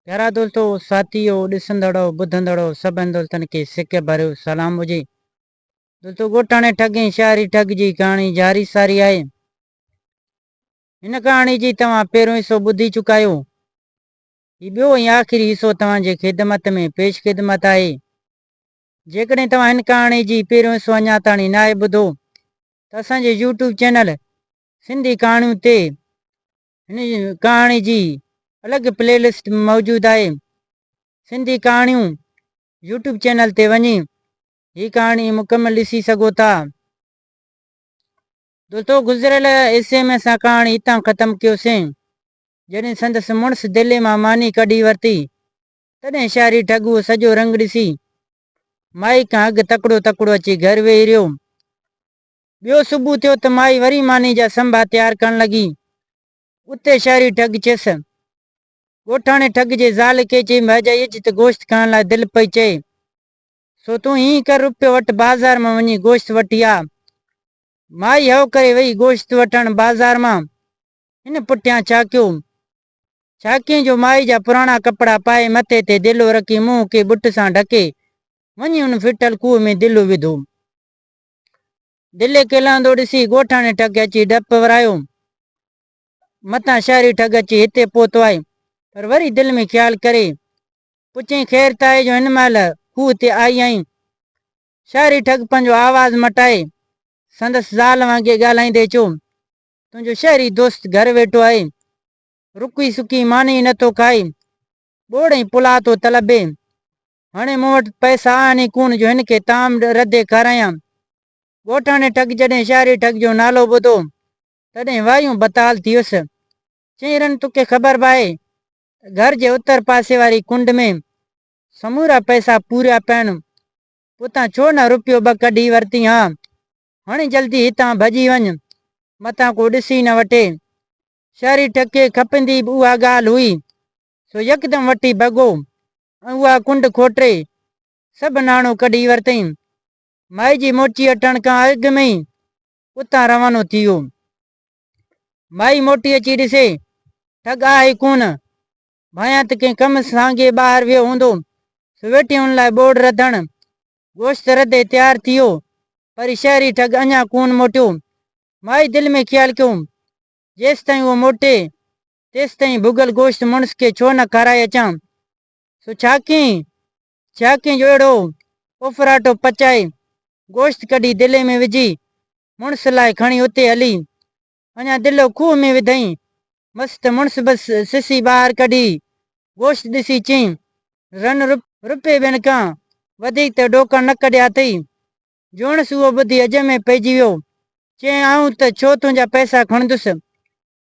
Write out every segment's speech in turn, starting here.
प्यारा दोस्तों, साथियों, ॾिसंदड़ो ॿुधंदड़ो सभिनि दोस्तनि खे सिक भरियो सलाम हुजे। दोस्तों, ॻोठाणे ठग ऐं शहरी ठग जी कहाणी जारी सारी आहे। हिन कहाणी जी तव्हां पहिरियों हिसो ॿुधी चुका आहियो। ही ॿियो ऐं आख़िरी हिसो तव्हांजे ख़िदमत में पेश ख़िदमत आहे। जेकॾहिं तव्हां हिन कहाणी जी पहिरियों हिसो अञा ताईं न आहे ॿुधो त असांजे यूट्यूब चैनल सिंधी कहाणियूं ते हिन कहाणी जी अलॻि प्लेलिस्ट मौजूदु आहे। सिंधी कहाणियूं यूट्यूब चैनल ते वञी ही कहाणी मुकमल ॾिसी सघो था। दोस्तों, गुज़िरियल हिसे में असां कहाणी हितां ख़तमु कयोसीं जॾहिं संदसि मुड़ुसि दिल्ली मां मानी कढी वरिती। तॾहिं शहरी ठग उहो सॼो रंग ॾिसी माई खां अॻु तकिड़ो तकिड़ो अची घर वेही रहियो। ॿियो सुबुह थियो त माई वरी मानी जा संभा तयारु करणु लॻी। उते शहरी ठग चयसि, ॻोठाणे ठग जे ज़ाल खे चई भाॼाई इज़त गोश्त खाइण लाइ दिलि पई चए, सो तूं हीअं कर, रुपयो वटि बाज़ार मां वञी गोश्त वठी आ। माई हव करे वई गोश्त वठण बाज़ार मां। हिन पुठियां छा कयो? छाकीअं जो माई जा पुराणा कपिड़ा पाए मथे ते दिलो रखी मुंहं खे बुट सां ढके वञी हुन फिटल खूह में दिलो विधो। दिले खे लहंदो ॾिसी ॻोठाणे ठग अची डपु वरायो। मथां शहरी ठग अची हिते पहुतो आहे, पर वरी दिलि में ख़्यालु करे पुछई, ख़ैर त आहे जो हिन महिल खूह ते आई आहीं। शहरी ठग पंहिंजो आवाज़ मटाए संदसि ज़ाल वांगुरु ॻाल्हाईंदे चयो, तुंहिंजो शहरी दोस्त घर वेठो आहे, रुकी सुकी मानी नथो खाए, ॿोड़ ऐं पुलाउ थो तलबे। हाणे मूं वटि पैसा आहिनि कोन जो हिन खे ताम रधे खारायां। ॻोठाणे ठग जॾहिं शहरी ठग जो नालो ॿुधो तॾहिं वायूं बताल थी वियुसि। चई, रन तोखे ख़बर बि आहे घर जे उत्तर पासे वारी कुंड में समूरा पैसा पूरिया पिया आहिनि, उतां छो न रुपयो ॿ कढी वरिती? हा, हाणे जल्दी हितां भॼी वञ, मथां को ॾिसी न वठे। शहरी ठग खे खपंदी बि उहा ॻाल्हि हुई, सो यकदमि वठी भॻो ऐं उहा कुंड खोटे सभु नाणो कढी वरितई। माई जी मोची अचण खां अॻु में ई उतां रवानो थी वियो। माई मोटी अची ॾिसे ठग आहे कोन, भाया त कंहिं कम सांगे ॿाहिरि वियो हूंदो, सो वेठी हुन लाइ ॿोड़ रधण गोश्त रधे तयारु थी वियो, पर शहरी ठग अञा कोन मोटियो। माई दिलि में ख़्यालु कयो, जेसि ताईं उहो मोटे तेसि ताईं भुॻल गोश्त मुड़ुस खे छो न खाराए अचां। सो छा कयईं जो अहिड़ो उफराटो पचाए गोश्त कढी दिले में विझी मुड़ुस लाइ खणी उते हली। अञा दिलो खूह में विधई, मस्त मुड़ुस बसि सिसी ॿाहिरि कढी गोश्त ॾिसी चई, रन रुपए ॿियनि खां वधीक त ॾोका न कढिया अथई। जोणसि उहो ॿुधी अज में पइजी वियो। चई, आऊं त छो तुंहिंजा पैसा खणंदुसि,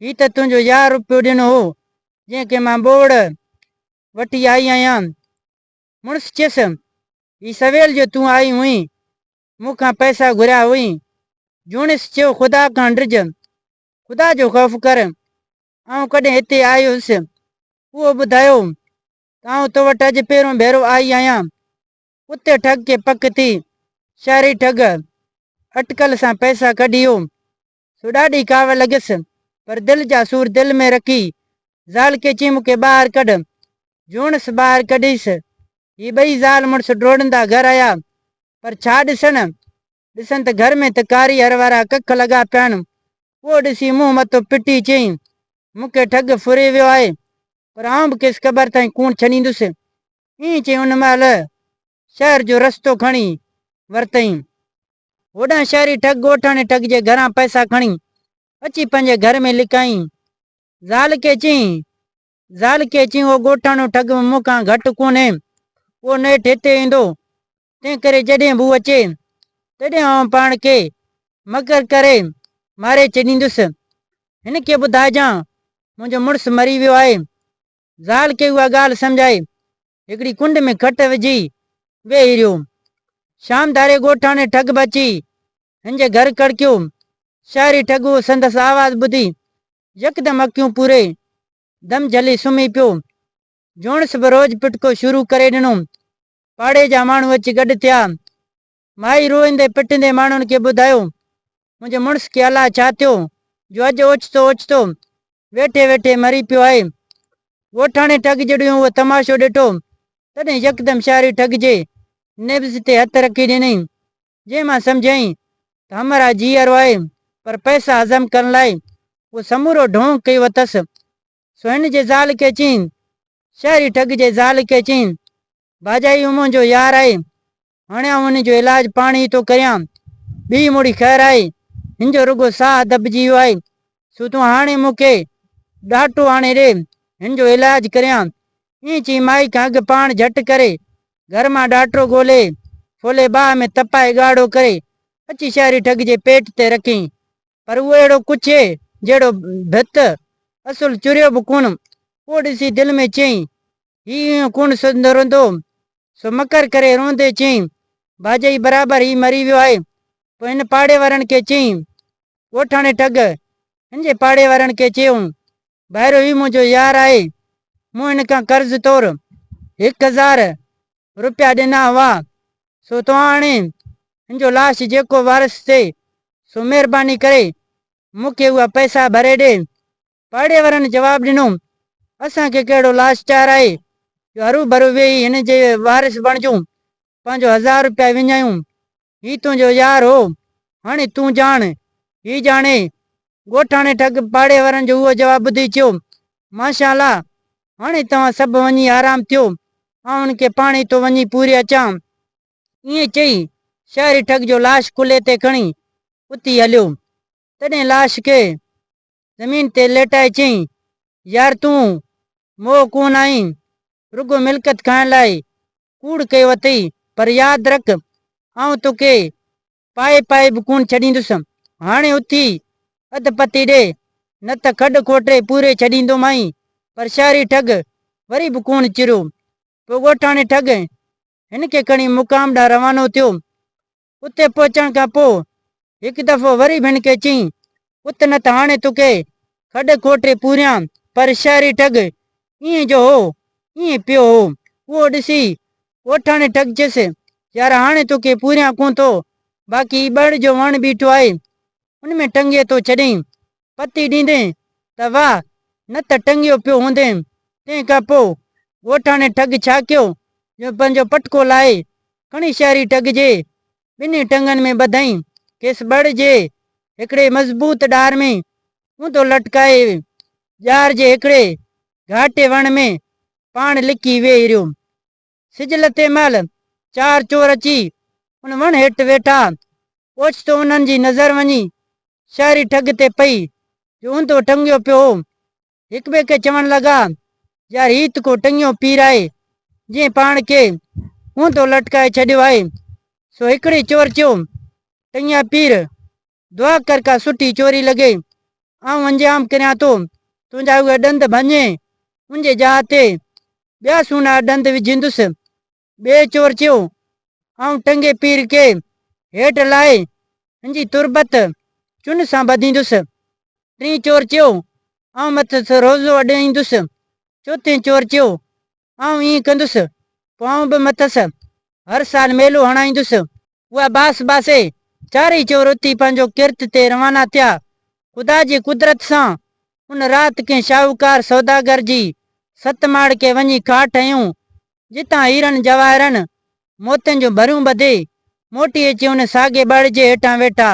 ही त तुंहिंजो यार रुपयो ॾिनो हो जंहिंखे मां ॿोड़ वठी आई आहियां। मुड़ुसि चयसि, ही सवेल जो तूं आई हुई, मूंखां पैसा घुरिया हुई। जोणसि चयो, ख़ुदा खां डिॼ, ख़ुदा जो ख़ौफ़ कर, आऊं कॾहिं हिते आयो हुउसि उहो ॿुधायो, आऊं तो वटि अॼु पहिरियों भेरो आई आहियां। उते ठग खे पक थी शहरी ठग अटकल सां पैसा कढी वियो। सो ॾाढी काव लॻियसि, पर दिलि जा सूर दिलि में रखी ज़ाल खे चई, मूंखे ॿाहिरि कढ। जोणसि ॿाहिरि कढीसि। ही ॿई ज़ाल मुड़ुसि डोड़ंदा घर आया, पर छा ॾिसनि त घर में त कारी हर वारा कख लॻा पिया आहिनि। उहो ॾिसी मुंहुं मथो पिटी चई, मूंखे ठग फुरे वियो आहे, पर आउं बि केसि ख़बर ताईं कोन छॾींदुसि। ईअं चई उन महिल शहर जो रस्तो खणी वरितई। होॾां शहरी ठग ॻोठाणे ठग जे घरां पैसा खणी अची पंहिंजे घर में लिकाई। ज़ाल खे चई, उहो ॻोठाणो ठग मूंखां घटि कोन्हे, उहो नेठि हिते ईंदो, तंहिं करे जॾहिं बि हू अचे तॾहिं आउं पाण खे मगर करे मारे छॾींदुसि। हिन खे ॿुधाइजां मुंहिंजो मुड़ुसु मरी वियो आहे। ज़ाल खे उहा ॻाल्हि सम्झाए हिकिड़ी कुंड में खट विझी वेही रहियो। शाम धारे ॻोठाणे ठग बची हिन जे घर कड़कियो। शहरी ठग उहो संदसि आवाज़ ॿुधी यकदमि अखियूं पूरे दम झली सुम्ही पियो। जोणसि बि रोज़ पिटको शुरू करे ॾिनो। पाड़े जा माण्हू अची गॾु थिया। माई रोईंदे पिटंदे माण्हुनि खे ॿुधायो, मुंहिंजे मुड़ुस खे अलाह छा थियो जो अॼु ओचितो वेठे वेठे मरी पियो आहे। ॻोठाणे ठग जॾहिं उहो तमाशो ॾिठो तॾहिं यकदमि शहरी ठग जे नेब्ज़ ते हथ रखी ॾिनई, जंहिंमां सम्झाई त हमारा जीअरो आहे, पर पैसा हज़म करण लाइ उहो समूरो ढोंग कयो अथसि। सो हिन जे ज़ाल खे चयईं, शहरी ठग जे ज़ाल खे चयईं, भाॼाई हू मुंहिंजो यार आहे, हाणे आउं हुन जो इलाज पाण ई थो करियां। ॿी मुड़ी ख़ैर आहे, हिन जो रुगो साह दॿिजी वियो आहे, सो तूं हाणे मूंखे ॾाटो आणे ॾे, हिन जो इलाज करियां। ईअं चई माई खां अॻु पाण झटि करे घर मां ॾाटो ॻोल्हे फोले बाह में तपाए ॻाढ़ो करे अची शहरी ठग जे पेट ते रखियईं। पर उहो अहिड़ो कुछे जहिड़ो भित असुल चुरियो बि कोन। उहो ॾिसी दिलि में चयईं, हीउ कोन सुधरंदो। सो मकर करे रोंदे चयईं, भाॼाई बराबरि ही मरी वियो आहे। पोइ हिन पाड़े वारनि खे चयईं, ॻोठाणे ठग हिन जे पाड़े वारनि खे चयऊं, भाइरो ही मुंहिंजो यार आहे, मूं हिन खां कर्ज़ तौर 1000 रुपया ॾिना हुआ, सो तव्हां हाणे हिन जो लाश जेको वारस थिए सो महिरबानी करे मूंखे उहा पैसा भरे ॾे। पाड़े वारनि जवाबु ॾिनो, असांखे कहिड़ो लाचार आहे जो हरू भरू वेही हिन जे वारिस बणिजूं, पंहिंजो 1000 रुपया विञायूं। ही तुंहिंजो यार हो, हाणे तूं ॼाण ही ॼाणे। ॻोठाणे ठग पाड़े वारनि जो उहो जवाबु ॿुधी चयो, माशाअल्लाह, हाणे तव्हां सभु वञी आराम थियो, आउं हुनखे पाण ई थो वञी पूरे अचां। ईअं चई शहरी ठग जो लाश कुल्हे ते खणी उती हलियो। तॾहिं लाश खे ज़मीन ते लेटाए चयईं, यार तूं मोह कोन आई, रुगो मिल्कत खाइण लाइ कूड़ कयो अथई, पर यादि रख आउं तोखे पाए पाए बि कोन छॾींदुसि। हाणे उथी अधु पती ॾे, न त खॾ खोटे पूरे छॾींदोमांइ। पर शहरी ठग वरी बि कोन चिरियो। पोइ ॻोठाणे ठग हिन खे खणी मुक़ाम ॾांहुं रवानो थियो। उते पहुचण खां पोइ हिकु दफ़ो वरी बि हिन खे चयईं, उत न त हाणे तोखे खॾ खोटे पूरियां। पर शहरी ठग ईअं जो हो ईअं पियो हो। उहो ॾिसी ॻोठाणे ठग चयसि, यार हाणे तोखे पूरियां कोन थो, बाक़ी बड़ जो वण बीठो आहे उन में टंगे थो छॾईं, पती ॾींदे त वाह, न त टंगियो पियो हूंदे। तंहिंखां पोइ ॻोठाणे ठग छा कयो जो पंहिंजो पटको लाहे खणी शहरी ठग जे ॿिन्ही टंगनि में ॿधईं, खेसि बड़ जे हिकिड़े मज़बूत डार में ऊंधो लटकाए ॼार जे हिकिड़े घाटे वण में पाण लिकी वेही रहियो। सिज लथे महिल 4 चोर अची उन वण हेठि वेठा। ओचितो उन्हनि जी नज़र वञी शहरी ठग ते पई जो ऊंधो टंगियो पियो हो। हिक ॿिए खे चवण लॻा, यार ही त को टंगियो पीर आहे जंहिं पाण खे ऊंधो लटकाए छॾियो आहे। सो हिकिड़े चोर चयो, टंगिया पीर, दुआ कर का सुठी चोरी लॻे, आउं अंजाम करियां थो, तुंहिंजा उहे ॾंद भञे मुंहिंजे जाह ते ॿिया सूना ॾंद विझंदुसि। ॿिए चोर चयो, आउं टंगे पीर खे हेठि लाहे हिनजी तुरबत चुन सां ॿधींदुसि। टीं चोर चयो, आउं मथसि रोज़ो अॾाईंदुसि। चोथें चोर चयो, आउं ईअं कंदुसि, पोइ आउं बि मथसि हर साल मेलो हणाईंदुसि। उहा बास बासे चारई चोर उथी पंहिंजो किर्त ते रवाना थिया। ख़ुदा जी कुदरत सां उन राति कंहिं शाहूकार सौदागर जी 7 माड़ के वञी काठ हयूं, जितां हीरनि जवाहरनि मोतियुनि जूं भरियूं ॿधे मोटी अची उन साॻे बड़ जे हेठां वेठा।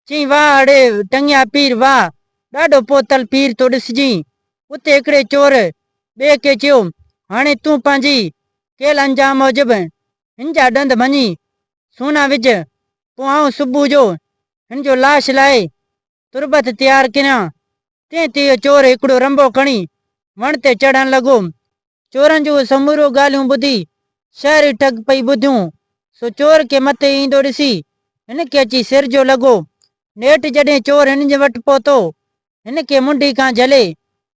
चई, वाह अड़े टंगिया पीर, वाह, ॾाढो पोतल पीर तो ॾिसजांइ। उते हिकिड़े चोर ॿिए खे चयो, हाणे तूं पंहिंजी केल अंजाम मूजिबि हिन जा ॾंद भञी सूना विझ, पोइ आउं सुबुह जो हिन जो लाश लाहे तुरबत तयारु करियां। तंहिं ते इहो चोर हिकिड़ो रंबो खणी वण ते चढ़ण लॻो। चोरनि जो समूरो ॻाल्हियूं ॿुधी शहरी ठग पई ॿुधियूं। सो चोर खे मथे ईंदो ॾिसी हिन खे अची सिर जो लॻो। नेठि जॾहिं चोर हिन जे वटि पहुतो, हिन खे मुंडी खां झले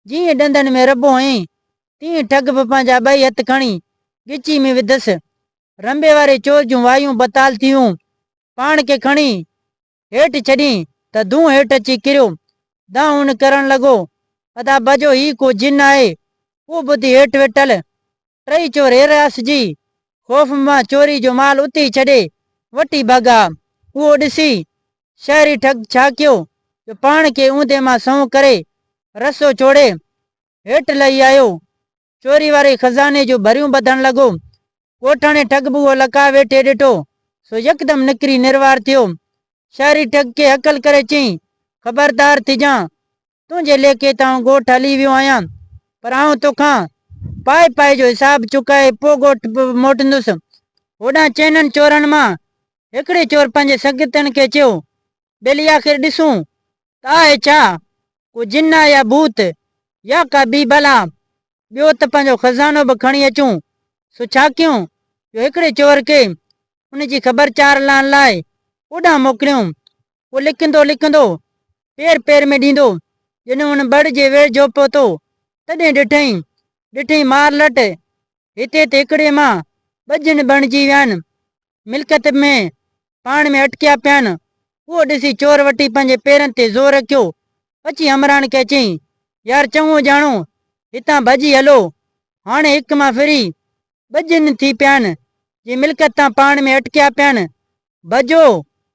जीअं ॾंदनि में रॿो हईं, तीअं ठग बि पंहिंजा 2 हथ खणी ॻिची में विधसि। रंबे वारे चोर जूं वायूं बताल थियूं। पाण खे खणी हेठि छॾी त धूं हेठि अची किरियो। दाहून करण लॻो, अदा बजो ही को जिन आहे। उहो ॿुधी हेठि वेठल 3 चोर हिरासजी ख़ौफ़ मां चोरी जो माल उते छॾे वठी भॻा। उहो ॾिसी शहरी ठग छा कयो जो पाण खे ऊंधे मां सऊं करे रसो छोड़े हेठि लही आयो। चोरी वारे खजाने जो भरियूं ॿधण लॻो। ॻोठाणे ठग बि उहो लका वेठे ॾिठो सो यकदम निकिरी निर्वार थियो। शहरी ठग खे हकल करे चई, ख़बरदार थिजां, तुंहिंजे लेखे तां ॻोठ हली वियो आहियां, पर आउं तोखां पाए पाए जो हिसाब चुकाए पोइ ॻोठ मोटंदुसि। होॾां चइननि चोरनि मां हिकिड़े चोर पंहिंजे सगितनि खे चयो, बेली आख़िर ॾिसूं त आहे छा, को जिन आहे या भूत या का ॿी बला, ॿियो त पंहिंजो खज़ानो बि खणी अचूं। सो छा कयूं, जो हिकिड़े चोर खे उनजी ख़बर चार लाहिण लाइ ओॾां मोकिलियूं। उहो लिखंदो लिखंदो पेर पेर में ॾींदो, जॾहिं हुन बड़ जे वेझो पहुतो तॾहिं ॾिठईं मार लट, हिते त हिकिड़े मां ॿ जिन बणिजी विया आहिनि, मिल्कत में पाण में अटकिया पिया आहिनि। उहो ॾिसी चोर वटी पंहिंजे पेरनि ते ज़ोर रखियो, अची हमरान खे चयईं, यार चङो ॼाणो, हितां भॼी हलो, हाणे हिक मां फिरी ॿ जिन थी पिया आहिनि, जे मिल्कत तां पाण में अटकिया पिया आहिनि। भॼो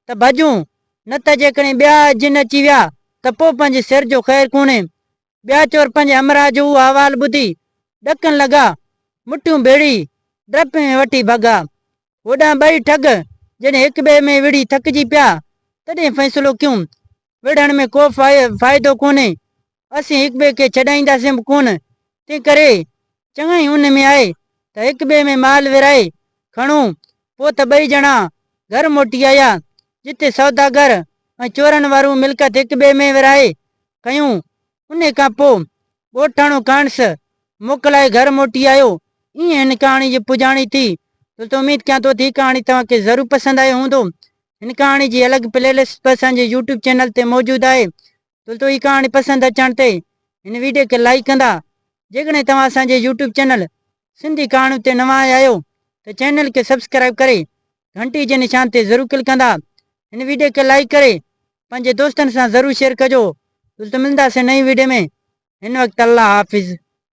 त भॼूं, न त जेकॾहिं ॿिया जिन अची विया त पोइ पंहिंजे सिर जो ख़ैरु कोन्हे। ॿिया चोर पंहिंजे हमराह जो उहो अहवाल ॿुधी ॾकण लॻा, मुठियूं बेड़ी डप में वठी भॻा। होॾां ॿई ठग जॾहिं हिक ॿिए में विढ़ी थकिजी पिया तॾहिं फ़ैसिलो कयूं, विढ़ण में को फ़ाइदो कोन्हे, असीं हिक ॿिए खे छॾाईंदासीं बि कोन, तंहिं करे चङाई उन में आहे त हिक ॿिए में माल विराए खणूं। पोइ त ॿई ॼणा घर मोटी आया, जिते सौदागर ऐं चोरनि वारूं मिल्कत हिक ॿिए में विराए खयूं। उन खां पोइ ॻोठाणो काणस मोकिलाए घर मोटी आयो। ईअं हिन कहाणी जी पुॼाणी थी। तो उम्मीद कयां थो थी कहाणी तव्हांखे ज़रूरु पसंदि आयो हूंदो। हिन कहाणी जी अलॻि प्लेलिस्ट असांजे यूट्यूब चैनल ते मौजूदु आहे। तो ही कहाणी पसंदि अचण ते हिन वीडियो खे लाइक कंदा। जेकॾहिं तव्हां असांजे यूट्यूब चैनल सिंधी कहाणियूं ते नवां आया आहियो त चैनल खे सब्सक्राइब करे घंटी जे निशान ते ज़रूरु क्लिक कंदा। हिन वीडियो खे लाइक करे पंहिंजे दोस्तनि सां ज़रूरु शेयर कजो। तो मिलंदासीं नई वीडियो में। हिन वक़्तु अल्लाह हाफ़िज़।